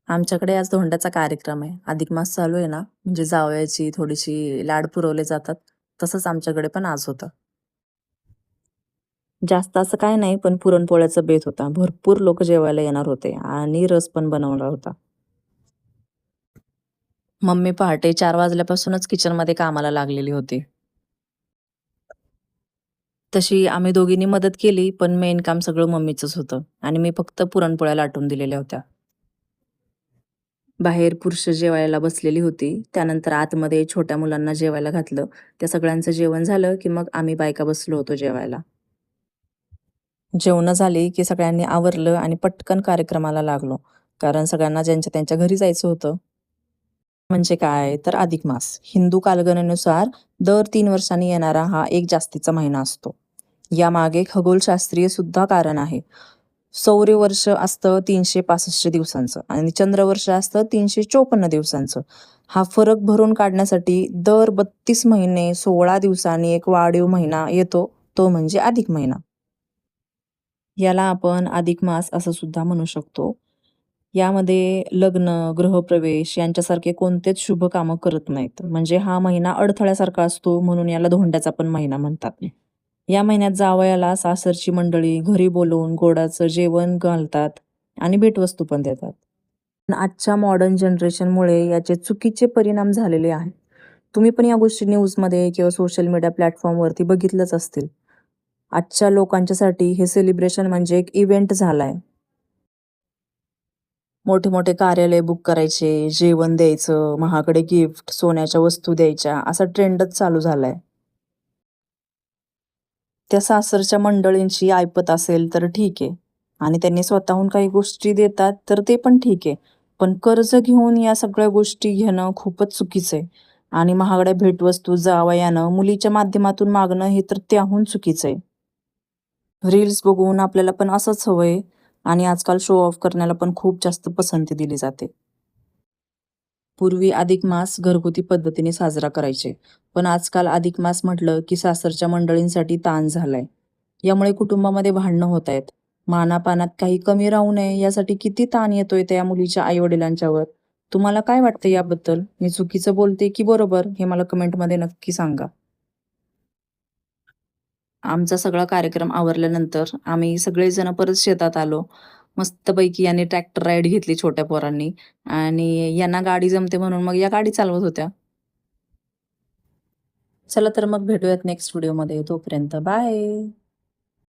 आमच्याकडे आज धोंड्याचा कार्यक्रम आहे. अधिक मास चालू आहे ना, म्हणजे जावयाची थोडीशी लाड पुरवले जातात. तसंच आमच्याकडे पण आज होतं. जास्त असं काही नाही, पण पुरणपोळ्याचा बेत होता. भरपूर लोक जेवायला येणार होते आणि रस पण बनवला होता. मम्मी पहाटे 4 वाजल्यापासूनच किचनमध्ये कामाला लागलेली होती. तशी आम्ही दोघींनी मदत केली, पण मेन काम सगळं मम्मीचंच होतं आणि मी फक्त पुरणपोळ्या लाटून दिलेल्या होत्या. बाहेर पुरुष जेवायला बसलेली होती. त्यानंतर आतमध्ये छोट्या मुलांना जेवायला घातलं. त्या सगळ्यांचं जेवण झालं, की मग आम्ही बायका बसलो होतो जेवायला. जेवणं झाली, की सगळ्यांनी आवरलं आणि पटकन कार्यक्रमाला लागलो. कारण सगळ्यांना ज्यांच्या त्यांच्या घरी जायचं होतं. म्हणजे काय तर अधिक मास. हिंदू कालगणनेनुसार दर 3 वर्षांनी येणारा हा एक जास्तीचा महिना असतो. यामागे खगोलशास्त्रीय सुद्धा कारण आहे. सौरवर्ष असतं 365 दिवसांचं आणि चंद्रवर्ष असतं 354 दिवसांचं. हा फरक भरून काढण्यासाठी दर 32 महिने 16 दिवसांनी एक वाढीव महिना येतो, तो म्हणजे अधिक महिना. याला आपण अधिक मास असं सुद्धा म्हणू शकतो. यामध्ये लग्न, गृहप्रवेश यांच्यासारखे कोणतेच शुभ कामं करत नाहीत. म्हणजे हा महिना अडथळ्यासारखा असतो म्हणून याला धोंड्याचा पण महिना म्हणतात. या महिन्यात जावयाला सासरची मंडळी घरी बोलवून गोडाचं जेवण घालतात आणि भेटवस्तू पण देतात. पण आजच्या मॉडर्न जनरेशनमुळे याचे चुकीचे परिणाम झालेले आहेत. तुम्ही पण या गोष्टी न्यूजमध्ये किंवा सोशल मीडिया प्लॅटफॉर्मवरती बघितलंच असतील. आजच्या लोकांच्यासाठी हे सेलिब्रेशन म्हणजे एक इव्हेंट झालाय. मोठे-मोठे कार्यालय बुक करायचे, जेवण द्यायचं, महागडे गिफ्ट, सोन्याच्या वस्तू द्यायच्या, असा ट्रेंडच चालू झालाय. त्या सासरच्या मंडळींची ऐपत असेल तर ठीक आहे आणि त्यांनी स्वतःहून काही गोष्टी देतात तर ते पण ठीक आहे. पण कर्ज घेऊन या सगळ्या गोष्टी घेणं खूपच चुकीचं आहे आणि महागड्या भेटवस्तू जावयानं मुलीच्या माध्यमातून मागणं हे तर त्याहून चुकीचं आहे. रील्स बघून आपल्याला पण असंच हवंय आणि आजकाल शो ऑफ करण्याला पण खूप जास्त पसंती दिली जाते. पूर्वी अधिक मास घरगुती पद्धतीने साजरा करायचे. पण आजकाल अधिक मास म्हटलं की सासरच्या मंडळींसाठी ताण झालाय. यामुळे कुटुंबामध्ये भांडणं होत आहेत. मानापानात काही कमी राहू नये यासाठी किती ताण येतोय त्या मुलीच्या आई-वडिलांच्यावर. तुम्हाला काय वाटतं याबद्दल? मी चुकीचं बोलते की बरोबर? हे मला कमेंटमध्ये नक्की सांगा. आमचा सगळा कार्यक्रम आवरल्यानंतर आम्ही सगळेजण परत शेतात आलो. मस्तपैकी याने ट्रॅक्टर राईड घेतली छोट्या पोरांनी आणि यांना गाडी जमते म्हणून मग या गाडी चालवत होत्या. चला तर मग भेटूयात नेक्स्ट व्हिडिओमध्ये. तोपर्यंत बाय.